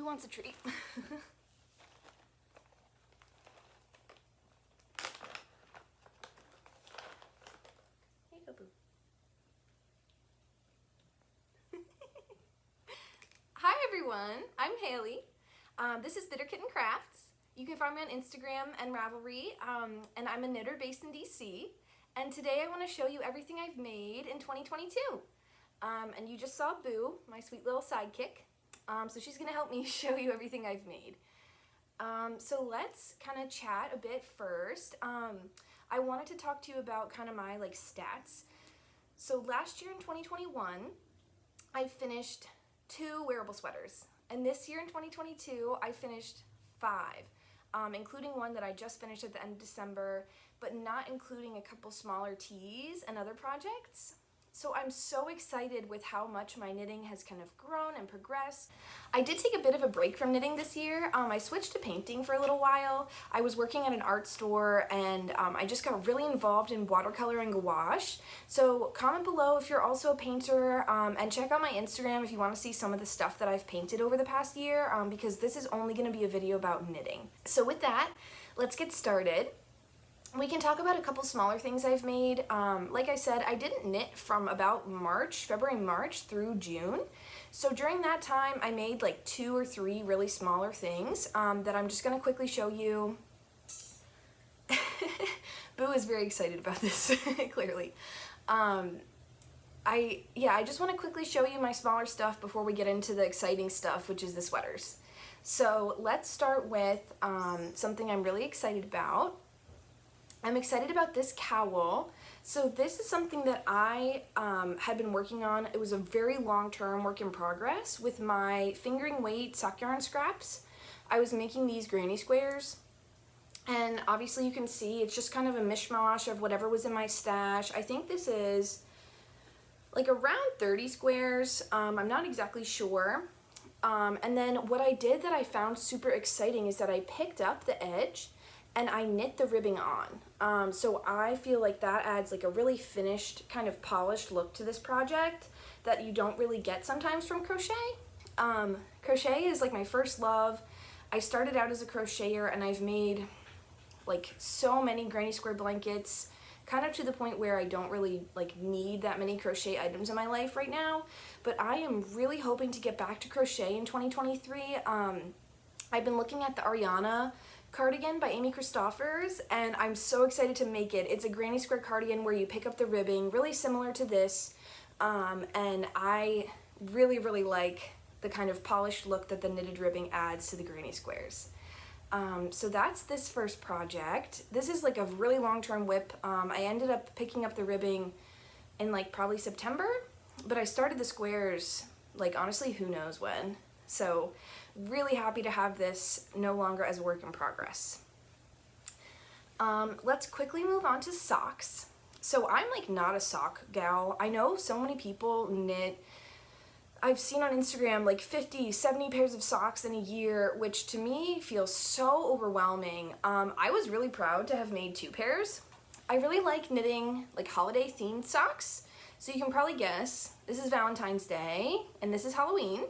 wants a treat? Hey, Boo. Hi everyone, I'm Haley. This is Knitter Kitten Crafts. You can find me on Instagram and Ravelry, and I'm a knitter based in DC. And today I want to show you everything I've made in 2022. And you just saw Boo, my sweet little sidekick. So she's going to help me show you everything I've made. So let's kind of chat a bit first. I wanted to talk to you about kind of my stats. So last year in 2021, I finished 2 wearable sweaters. And this year in 2022, I finished 5, including one that I just finished at the end of December, but not including a couple smaller tees and other projects. So I'm so excited with how much my knitting has kind of grown and progressed. I did take a bit of a break from knitting this year. I switched to painting for a little while. I was working at an art store and I just got really involved in watercolor and gouache. So comment below if you're also a painter, and check out my Instagram if you want to see some of the stuff that I've painted over the past year, because this is only going to be a video about knitting. So with that, let's get started. We can talk about a couple smaller things I've made. Like I said, I didn't knit from about February, March through June. So during that time, I made 2 or 3 really smaller things that I'm just gonna quickly show you. Boo is very excited about this, clearly. I just wanna quickly show you my smaller stuff before we get into the exciting stuff, which is the sweaters. So let's start with something I'm really excited about. I'm excited about this cowl. So this is something that I had been working on. It was a very long-term work in progress with my fingering weight sock yarn scraps. I was making these granny squares, and obviously you can see it's just kind of a mishmash of whatever was in my stash. I think this is around 30 squares. I'm not exactly sure. And then what I did that I found super exciting is that I picked up the edge and I knit the ribbing on. So I feel like that adds a really finished, kind of polished look to this project that you don't really get sometimes from crochet. Crochet is my first love. I started out as a crocheter and I've made so many granny square blankets, kind of to the point where I don't really need that many crochet items in my life right now. But I am really hoping to get back to crochet in 2023. I've been looking at the Ariana cardigan by Christoffers, and I'm so excited to make it. It's a granny square cardigan where you pick up the ribbing, really similar to this, and I really, really like the kind of polished look that the knitted ribbing adds to the granny squares. So that's this first project. This is a really long-term whip. I ended up picking up the ribbing in probably September, but I started the squares honestly who knows when. So really happy to have this no longer as a work in progress. Let's quickly move on to socks. So I'm not a sock gal. I know so many people knit. I've seen on Instagram 50, 70 pairs of socks in a year, which to me feels so overwhelming. I was really proud to have made 2 pairs. I really like knitting holiday themed socks. So you can probably guess, this is Valentine's Day and this is Halloween.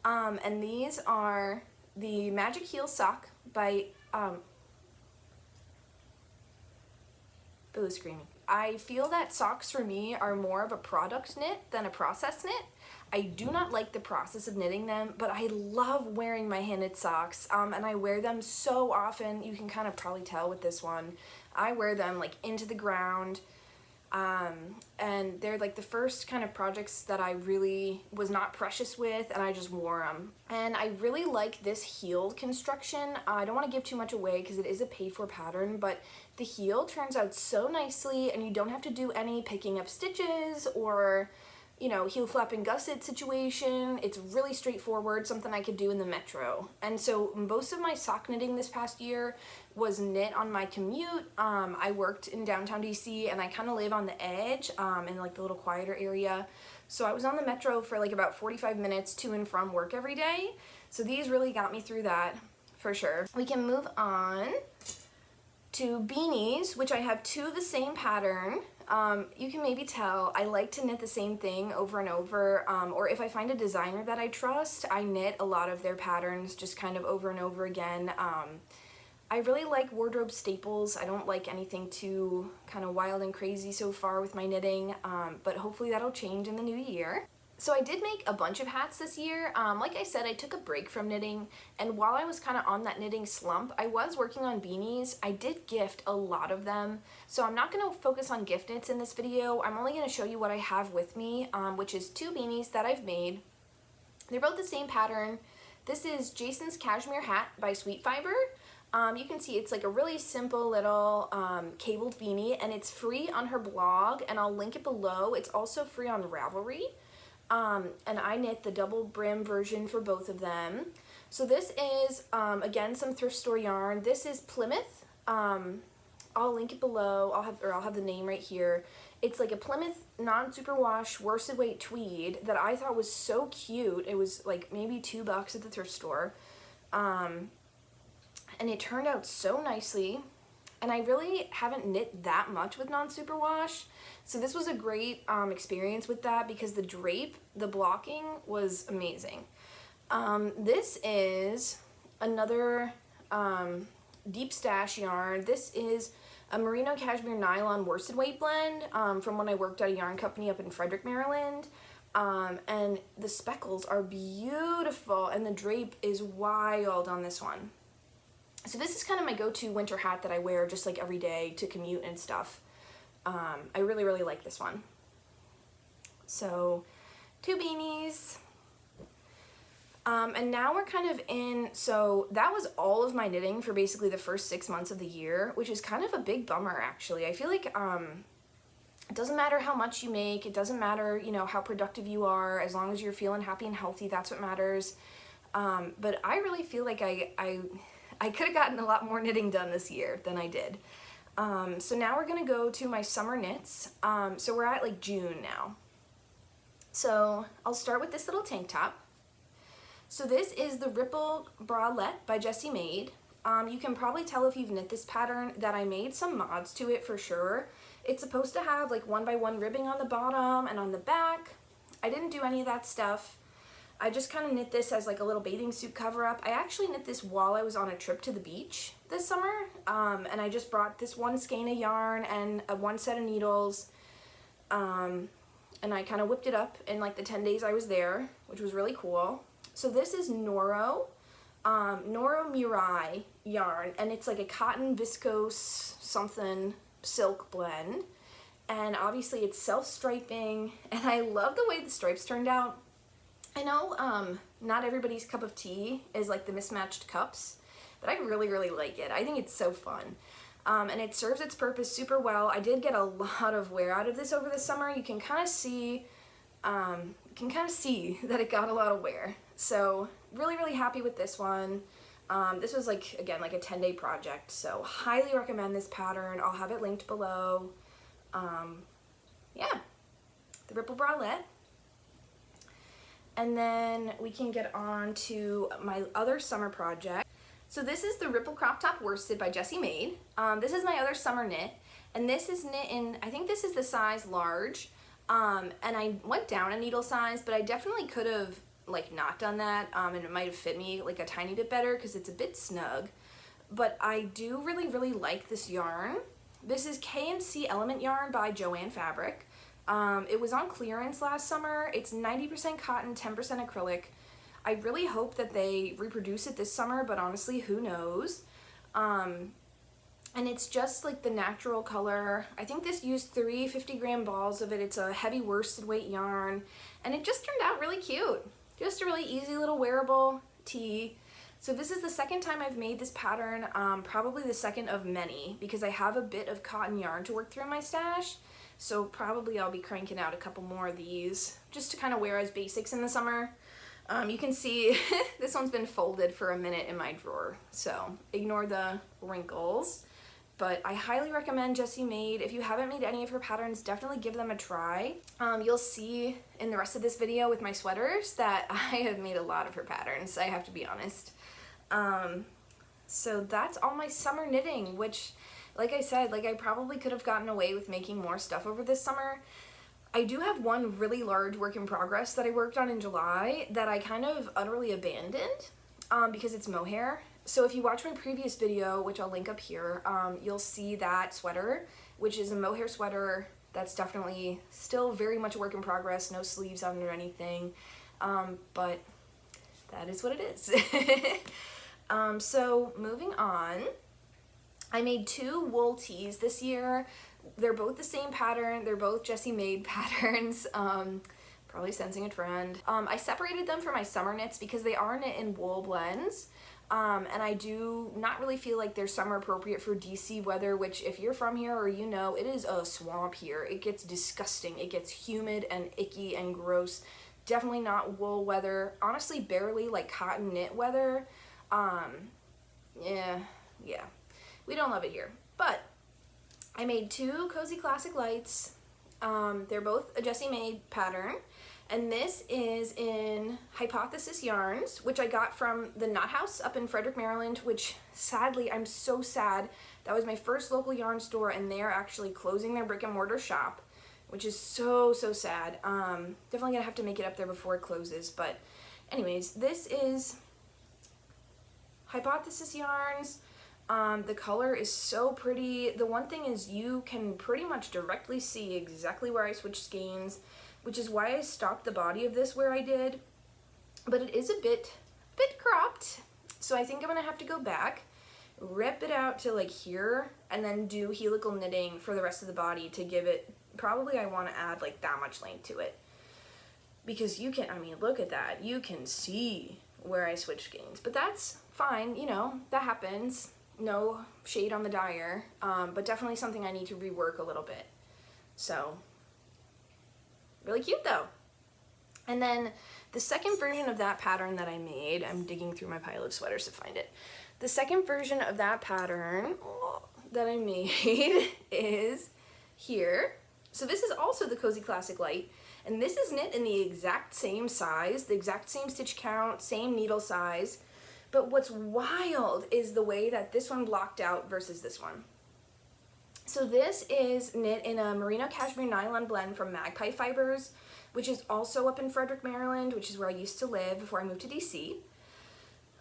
And these are the Magic Heel Sock by, Boo is screaming. I feel that socks for me are more of a product knit than a process knit. I do not like the process of knitting them, but I love wearing my hand knit socks, and I wear them so often. You can kind of probably tell with this one. I wear them into the ground. And they're the first kind of projects that I really was not precious with, and I just wore them. And I really like this heeled construction. I don't want to give too much away because it is a paid-for pattern, but the heel turns out so nicely, and you don't have to do any picking up stitches or heel flap and gusset situation. It's really straightforward, something I could do in the metro. And so most of my sock knitting this past year was knit on my commute. I worked in downtown DC and I kind of live on the edge in the little quieter area. So I was on the metro for about 45 minutes to and from work every day. So these really got me through that for sure. We can move on to beanies, which I have 2 of the same pattern. You can maybe tell I like to knit the same thing over and over, or if I find a designer that I trust, I knit a lot of their patterns just kind of over and over again. I really like wardrobe staples. I don't like anything too kind of wild and crazy so far with my knitting, but hopefully that'll change in the new year. So I did make a bunch of hats this year. Like I said, I took a break from knitting, and while I was kind of on that knitting slump, I was working on beanies. I did gift a lot of them, so I'm not going to focus on gift knits in this video. I'm only going to show you what I have with me, which is 2 beanies that I've made. They're both the same pattern. This is Jason's Cashmere hat by SweetFiber. You can see it's like a really simple little cabled beanie, and it's free on her blog, and I'll link it below. It's also free on Ravelry. And I knit the double brim version for both of them. So this is, again, some thrift store yarn. This is Plymouth. I'll link it below. I'll have the name right here. It's like a Plymouth non-superwash worsted weight tweed that I thought was so cute. It was like maybe $2 at the thrift store. And it turned out so nicely. And I really haven't knit that much with non-superwash, so this was a great experience with that because the drape, the blocking was amazing. This is another deep stash yarn. This is a merino cashmere nylon worsted weight blend from when I worked at a yarn company up in Frederick, Maryland. And the speckles are beautiful, and the drape is wild on this one. So this is kind of my go-to winter hat that I wear just like every day to commute and stuff. I really, really like this one. So 2 beanies. And now we're kind of in, so that was all of my knitting for basically the first 6 months of the year, which is kind of a big bummer actually. I feel like it doesn't matter how much you make, it doesn't matter, you know, how productive you are, as long as you're feeling happy and healthy, that's what matters. But I really feel like I could have gotten a lot more knitting done this year than I did. So now we're gonna go to my summer knits. So we're at like June now. So I'll start with this little tank top. So this is the Ripple Bralette by Jessie Maed. You can probably tell if you've knit this pattern that I made some mods to it for sure. It's supposed to have like 1x1 ribbing on the bottom and on the back. I didn't do any of that stuff. I just kind of knit this as like a little bathing suit cover up. I actually knit this while I was on a trip to the beach this summer, and I just brought this 1 skein of yarn and 1 set of needles, and I kind of whipped it up in like the 10 days I was there, which was really cool. So this is Noro Mirai yarn, and it's like a cotton viscose something silk blend, and obviously it's self-striping, and I love the way the stripes turned out. I know not everybody's cup of tea is like the mismatched cups, but I really, really like it. I think it's so fun. And it serves its purpose super well. I did get a lot of wear out of this over the summer. You can kind of see that it got a lot of wear. So really, really happy with this one. This was like, again, like a 10-day project. So highly recommend this pattern. I'll have it linked below. Yeah, the Ripple Bralette. And then we can get on to my other summer project. So this is the Ripple Crop Top Worsted by Jessie Maed. This is my other summer knit, and this is knit in, I think this is the size large, and I went down a needle size, but I definitely could have like not done that, and it might have fit me like a tiny bit better because it's a bit snug. But I do really, really like this yarn. This is K&C Element yarn by Joann Fabrics. It was on clearance last summer. It's 90% cotton, 10% acrylic. I really hope that they reproduce it this summer, but honestly, who knows? And it's just like the natural color. I think this used 3 50-gram balls of it. It's a heavy worsted weight yarn, and it just turned out really cute. Just a really easy little wearable tee. So this is the second time I've made this pattern, probably the second of many, because I have a bit of cotton yarn to work through in my stash. So probably I'll be cranking out a couple more of these just to kind of wear as basics in the summer. You can see this one's been folded for a minute in my drawer, so ignore the wrinkles. But I highly recommend Jessie Maed. If you haven't made any of her patterns, definitely give them a try. You'll see in the rest of this video with my sweaters that I have made a lot of her patterns, I have to be honest. So that's all my summer knitting, which like I said, like I probably could have gotten away with making more stuff over this summer. I do have one really large work in progress that I worked on in July that I kind of utterly abandoned because it's mohair. So if you watch my previous video, which I'll link up here, you'll see that sweater, which is a mohair sweater that's definitely still very much a work in progress, no sleeves on it or anything, but that is what it is. So moving on, I made 2 wool tees this year. They're both the same pattern. They're both Jessie Maed patterns. Probably sensing a trend. I separated them from my summer knits because they are knit in wool blends. And I do not really feel like they're summer appropriate for DC weather, which if you're from here or you know, it is a swamp here. It gets disgusting. It gets humid and icky and gross. Definitely not wool weather. Honestly, barely like cotton knit weather. Yeah. We don't love it here. But I made 2 Cozy Classic Lights. They're both a Jessie Maed pattern. And this is in Hypothesis Yarns, which I got from the Knothouse up in Frederick, Maryland, which sadly, I'm so sad. That was my first local yarn store and they're actually closing their brick and mortar shop, which is so sad. Definitely gonna have to make it up there before it closes. But anyways, this is Hypothesis Yarns. The color is so pretty. The one thing is you can pretty much directly see exactly where I switched skeins, which is why I stopped the body of this where I did. But it is a bit cropped. So I think I'm gonna have to go back, rip it out to like here, and then do helical knitting for the rest of the body to give it, probably I wanna add like that much length to it. Because you can, I mean, look at that. You can see where I switched skeins, but that's fine, you know, that happens. No shade on the dyer, but definitely something I need to rework a little bit. So, really cute though. And then the second version of that pattern that I made, I'm digging through my pile of sweaters to find it. The second version of that pattern that I made is here. So this is also the Cozy Classic Light, and this is knit in the exact same size, the exact same stitch count, same needle size. But what's wild is the way that this one blocked out versus this one. So this is knit in a merino cashmere nylon blend from Magpie Fibers, which is also up in Frederick, Maryland, which is where I used to live before I moved to DC.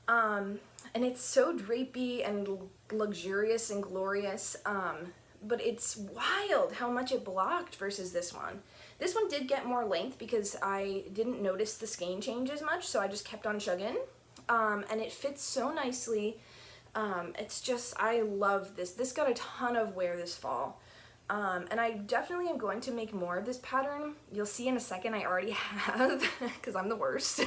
And it's so drapey and luxurious and glorious, but it's wild how much it blocked versus this one. This one did get more length because I didn't notice the skein change as much, so I just kept on chugging. And it fits so nicely. It's just, I love this. This got a ton of wear this fall. And I definitely am going to make more of this pattern. You'll see in a second I already have, because I'm the worst.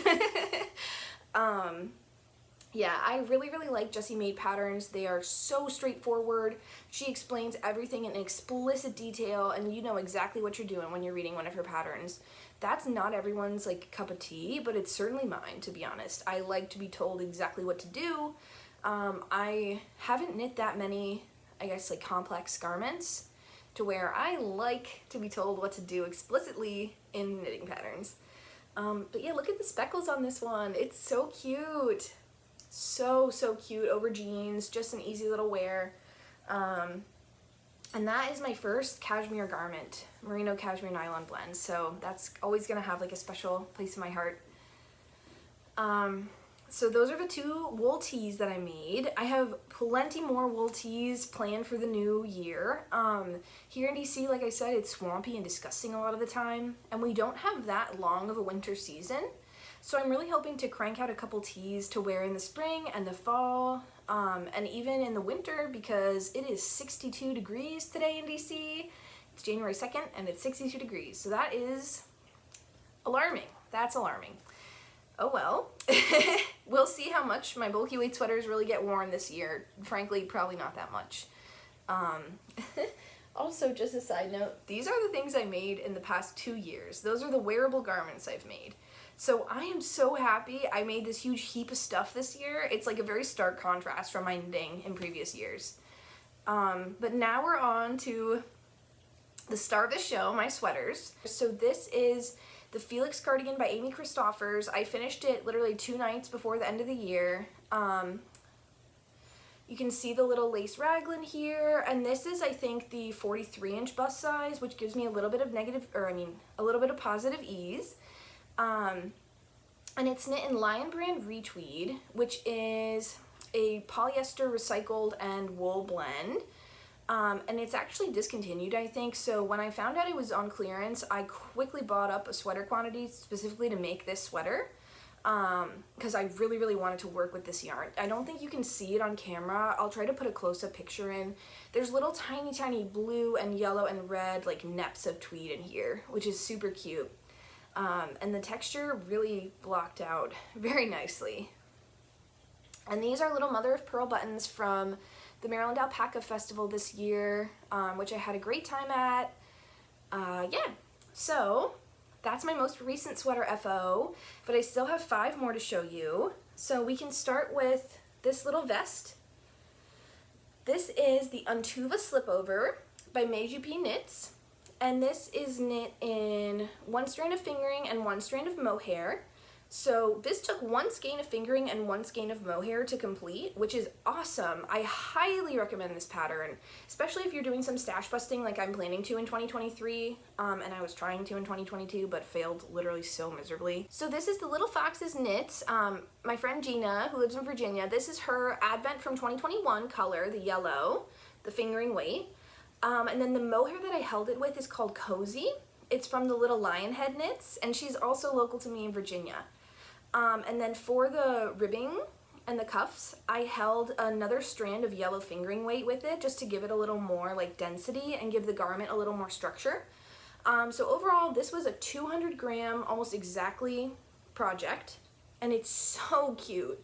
Yeah, I really like Jessie Maed patterns. They are so straightforward. She explains everything in explicit detail, and you know exactly what you're doing when you're reading one of her patterns. That's not everyone's like cup of tea, but it's certainly mine, to be honest. I like to be told exactly what to do. I haven't knit that many, I guess, like complex garments to where I like to be told what to do explicitly in knitting patterns. But yeah, look at the speckles on this one. It's so cute. So cute over jeans, just an easy little wear. And that is my first cashmere garment, merino cashmere nylon blend. So that's always gonna have like a special place in my heart. So those are the 2 wool tees that I made. I have plenty more wool tees planned for the new year. Here in DC, like I said, it's swampy and disgusting a lot of the time, and we don't have that long of a winter season. So I'm really hoping to crank out a couple tees to wear in the spring and the fall, and even in the winter, because it is 62 degrees today in DC. It's January 2nd and it's 62 degrees. So that is alarming. That's alarming. Oh well. We'll see how much my bulky weight sweaters really get worn this year. Frankly, probably not that much. Also, just a side note, these are the things I made in the past 2 years. Those are the wearable garments I've made. So I am so happy I made this huge heap of stuff this year. It's like a very stark contrast from my knitting in previous years. But now we're on to the star of the show, my sweaters. So this is the Felix cardigan by Amy Christoffers. I finished it literally 2 nights before the end of the year. You can see the little lace raglan here, and this is, I think, the 43-inch bust size, which gives me a little bit of a little bit of positive ease. And it's knit in Lion Brand Retweed, which is a polyester recycled and wool blend. And it's actually discontinued, I think, so when I found out it was on clearance, I quickly bought up a sweater quantity specifically to make this sweater. Because I really, really wanted to work with this yarn. I don't think you can see it on camera. I'll try to put a close-up picture in. There's little tiny, tiny blue and yellow and red like neps of tweed in here, which is super cute. And the texture really blocked out very nicely. And these are little mother of pearl buttons from the Maryland Alpaca Festival this year, which I had a great time at. Yeah, so that's my most recent sweater FO, but I still have 5 more to show you. So we can start with this little vest. This is the Untuva Slipover by Magpie Knits, and this is knit in 1 strand of fingering and 1 strand of mohair. So this took 1 skein of fingering and 1 skein of mohair to complete, which is awesome. I highly recommend this pattern, especially if you're doing some stash busting like I'm planning to in 2023, and I was trying to in 2022, but failed literally so miserably. So this is the Little Foxes Knits. My friend Gina, who lives in Virginia, this is her Advent from 2021 color, the yellow, the fingering weight. And then the mohair that I held it with is called Cozy. It's from the Little Lionhead Knits, and she's also local to me in Virginia. And then for the ribbing and the cuffs, I held another strand of yellow fingering weight with it just to give it a little more like density and give the garment a little more structure. So overall, this was a 200 gram, almost exactly project, and it's so cute.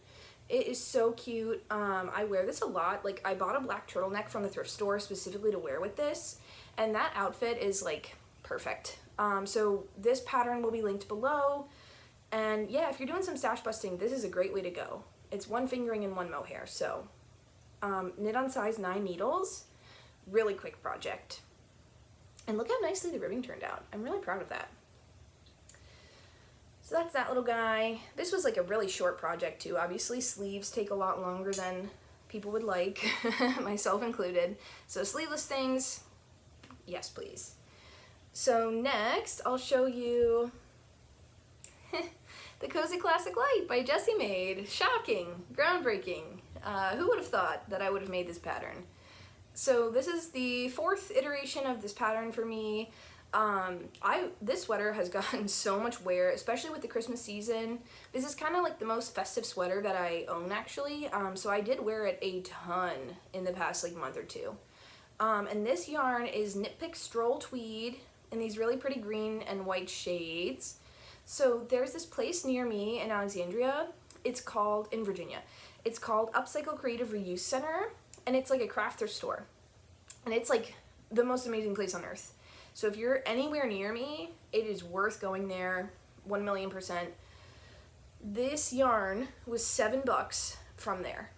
It is so cute. I wear this a lot. Like, I bought a black turtleneck from the thrift store specifically to wear with this, and that outfit is like perfect. So this pattern will be linked below. And yeah, if you're doing some stash busting, this is a great way to go. It's 1 fingering and 1 mohair, so knit on size 9 needles, really quick project. And look how nicely the ribbing turned out. I'm really proud of that. So that's that little guy. This was like a really short project too. Obviously sleeves take a lot longer than people would like, myself included. So sleeveless things, yes please. So next I'll show you the Cozy Classic Light by Jessie Maed. Shocking, groundbreaking. Who would have thought that I would have made this pattern? So this is the 4th iteration of this pattern for me. This sweater has gotten so much wear, especially with the Christmas season. This is kind of like the most festive sweater that I own actually. So I did wear it a ton in the past like month or two. And this yarn is KnitPicks Stroll Tweed in these really pretty green and white shades. So there's this place near me in Alexandria, in Virginia, it's called Upcycle Creative Reuse Center, and it's like a crafter store, and it's like the most amazing place on earth. So if you're anywhere near me, it is worth going there, 1,000,000%. This yarn was $7 from there.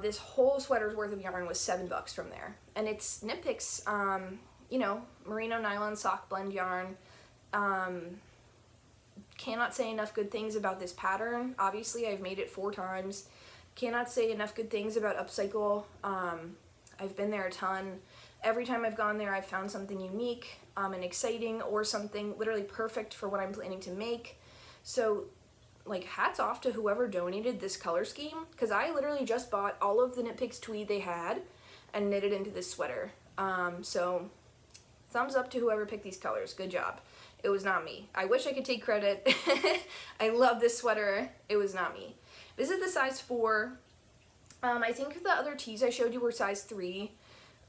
This whole sweater's worth of yarn was $7 from there, and it's KnitPicks, you know, merino nylon sock blend yarn. Cannot say enough good things about this pattern. Obviously, I've made it 4 times. Cannot say enough good things about Upcycle. I've been there a ton. Every time I've gone there, I've found something unique and exciting, or something literally perfect for what I'm planning to make. So, like, hats off to whoever donated this color scheme, because I literally just bought all of the KnitPicks tweed they had and knitted into this sweater. So, thumbs up to whoever picked these colors. Good job. It was not me. I wish I could take credit. I love this sweater. It was not me. This is the size 4. I think the other tees I showed you were size 3.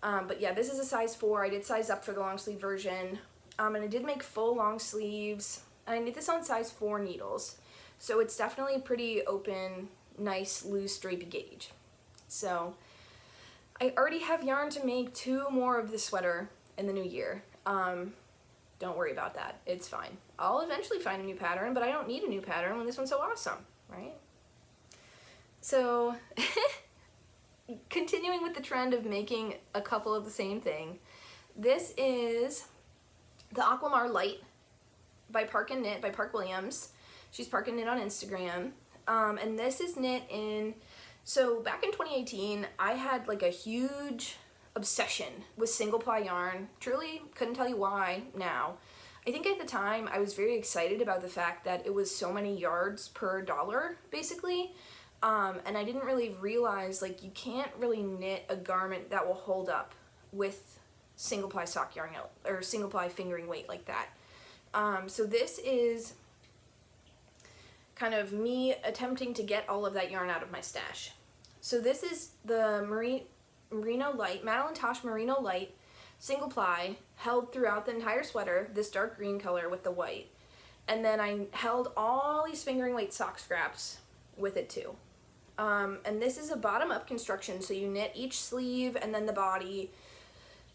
But yeah, this is a size 4. I did size up for the long sleeve version. And I did make full long sleeves. And I knit this on size 4 needles. So it's definitely pretty open, nice, loose, drapey gauge. So I already have yarn to make 2 more of this sweater in the new year. Don't worry about that. It's fine. I'll eventually find a new pattern, but I don't need a new pattern when this one's so awesome, right? So, continuing with the trend of making a couple of the same thing, this is the Aquamar Light by Park and Knit by Park Williams. She's Park and Knit on Instagram. And this is knit in So back in 2018, I had like a huge obsession with single ply yarn. Truly couldn't tell you why now. I think at the time I was very excited about the fact that it was so many yards per dollar, basically. And I didn't really realize, like, you can't really knit a garment that will hold up with single ply sock yarn or single ply fingering weight like that. So this is kind of me attempting to get all of that yarn out of my stash. So this is the Merino Light, Madeline Tosh Merino Light, single ply, held throughout the entire sweater, this dark green color with the white. And then I held all these fingering weight sock scraps with it too. And this is a bottom up construction, so you knit each sleeve and then the body,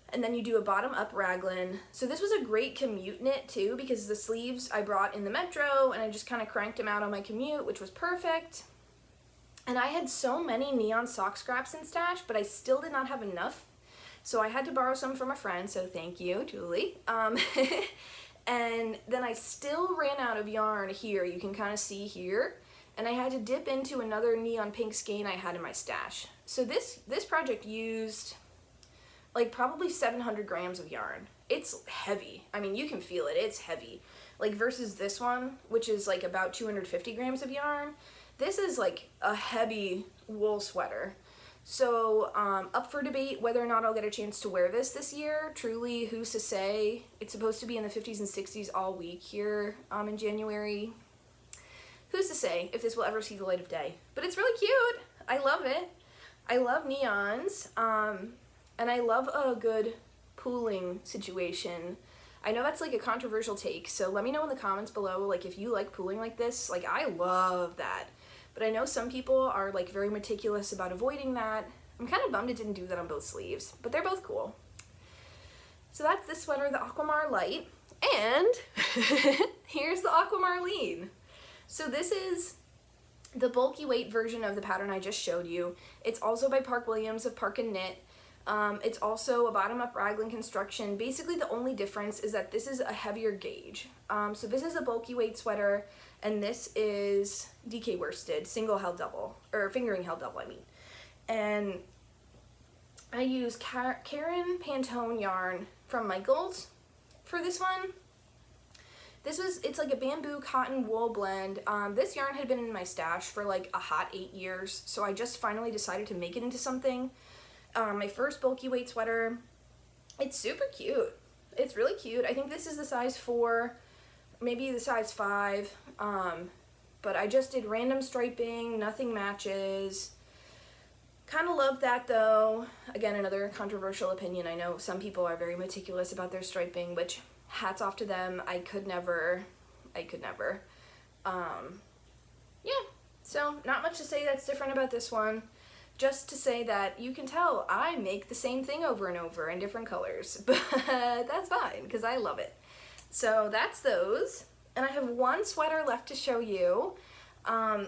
and then you do a bottom up raglan. So this was a great commute knit too, because the sleeves I brought in the Metro and I just kind of cranked them out on my commute, which was perfect. And I had so many neon sock scraps in stash, but I still did not have enough. So I had to borrow some from a friend, so thank you, Julie. And then I still ran out of yarn here, you can kind of see here. And I had to dip into another neon pink skein I had in my stash. So this project used like probably 700 grams of yarn. It's heavy. I mean, you can feel it, it's heavy. Like versus this one, which is like about 250 grams of yarn. This is like a heavy wool sweater. So up for debate whether or not I'll get a chance to wear this year. Truly, who's to say? It's supposed to be in the 50s and 60s all week here in January. Who's to say if this will ever see the light of day? But it's really cute. I love it. I love neons. And I love a good pooling situation. I know that's like a controversial take, so let me know in the comments below, like, if you like pooling like this. Like, I love that. But I know some people are like very meticulous about avoiding that. I'm kind of bummed it didn't do that on both sleeves, but they're both cool. So that's this sweater, the Aquamar Light. And here's the Aquamar Lean. So this is the bulky weight version of the pattern I just showed you. It's also by Park Williams of Park and Knit. It's also a bottom up raglan construction. Basically the only difference is that this is a heavier gauge. So this is a bulky weight sweater, and this is DK worsted, single held double, or fingering held double, I mean. And I use Karen Pantone yarn from Michaels for this one. It's like a bamboo cotton wool blend. This yarn had been in my stash for like a hot 8 years, so I just finally decided to make it into something. My first bulky weight sweater. It's super cute. It's really cute. I think this is the size 4, maybe the size 5, but I just did random striping, nothing matches. Kind of love that though. Again, another controversial opinion. I know some people are very meticulous about their striping, which hats off to them. I could never. Yeah, so not much to say that's different about this one. Just to say that you can tell I make the same thing over and over in different colors, but that's fine because I love it. So that's those. And I have one sweater left to show you,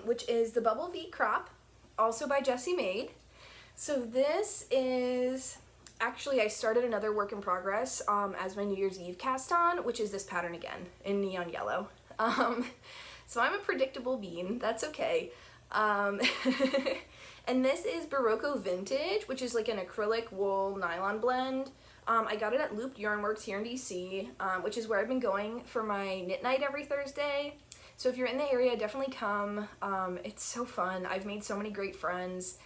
which is the Bubble V Crop, also by Jessie Maed. So this is, actually I started another work in progress as my New Year's Eve cast on, which is this pattern again in neon yellow. So I'm a predictable bean, that's okay. And this is Barocco Vintage, which is like an acrylic wool nylon blend. I got it at Looped Yarn Works here in DC, which is where I've been going for my knit night every Thursday. So if you're in the area, definitely come. It's so fun. I've made so many great friends.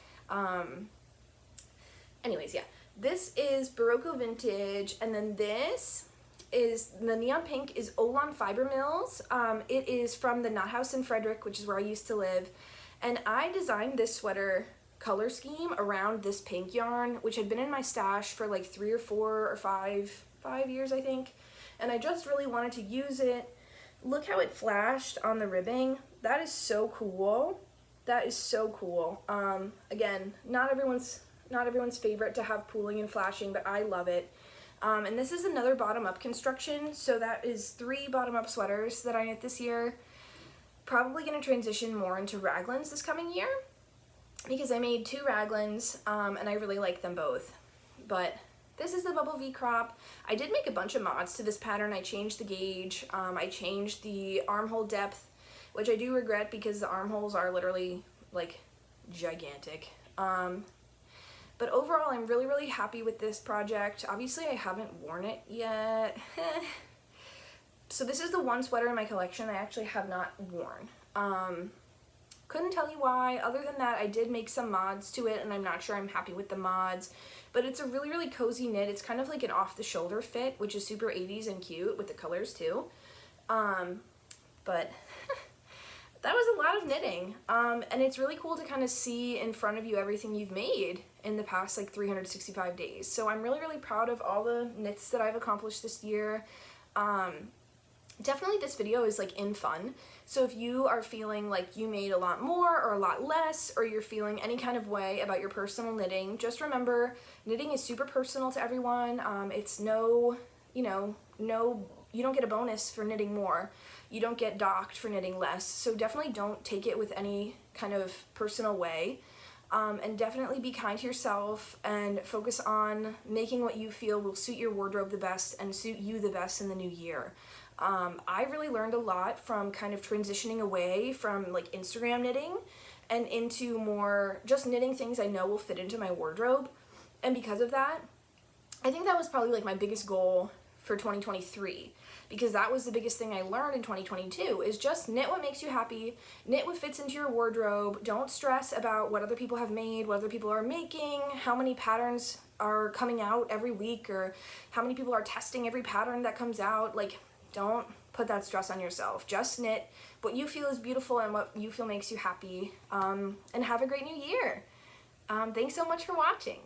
Anyways, yeah. This is Barocco Vintage, and then this is, the neon pink is Olan Fiber Mills. It is from the Knothouse in Frederick, which is where I used to live. And I designed this sweater color scheme around this pink yarn, which had been in my stash for like 3 or 4 or 5 years, I think. And I just really wanted to use it. Look how it flashed on the ribbing. That is so cool. That is so cool. Again, not everyone's favorite to have pooling and flashing, but I love it. And this is another bottom-up construction. So that is 3 bottom-up sweaters that I knit this year. Probably going to transition more into raglans this coming year because I made 2 raglans and I really like them both. But this is the Bubble V Crop. I did make a bunch of mods to this pattern. I changed the gauge, I changed the armhole depth, which I do regret because the armholes are literally like gigantic. But overall, I'm really, really happy with this project. Obviously, I haven't worn it yet. So this is the one sweater in my collection I actually have not worn. Couldn't tell you why. Other than that, I did make some mods to it, and I'm not sure I'm happy with the mods. But it's a really, really cozy knit. It's kind of like an off-the-shoulder fit, which is super 80s and cute with the colors too. But that was a lot of knitting. And it's really cool to kind of see in front of you everything you've made in the past like 365 days. So I'm really, really proud of all the knits that I've accomplished this year. Definitely this video is like in fun. So if you are feeling like you made a lot more or a lot less, or you're feeling any kind of way about your personal knitting, just remember knitting is super personal to everyone. It's no, you don't get a bonus for knitting more. You don't get docked for knitting less. So definitely don't take it with any kind of personal way. And definitely be kind to yourself and focus on making what you feel will suit your wardrobe the best and suit you the best in the new year. I really learned a lot from kind of transitioning away from like Instagram knitting and into more just knitting things I know will fit into my wardrobe. And because of that, I think that was probably like my biggest goal for 2023, because that was the biggest thing I learned in 2022 is just knit what makes you happy, knit what fits into your wardrobe. Don't stress about what other people have made, what other people are making, how many patterns are coming out every week, or how many people are testing every pattern that comes out. Like, don't put that stress on yourself. Just knit what you feel is beautiful and what you feel makes you happy, and have a great new year. Thanks so much for watching.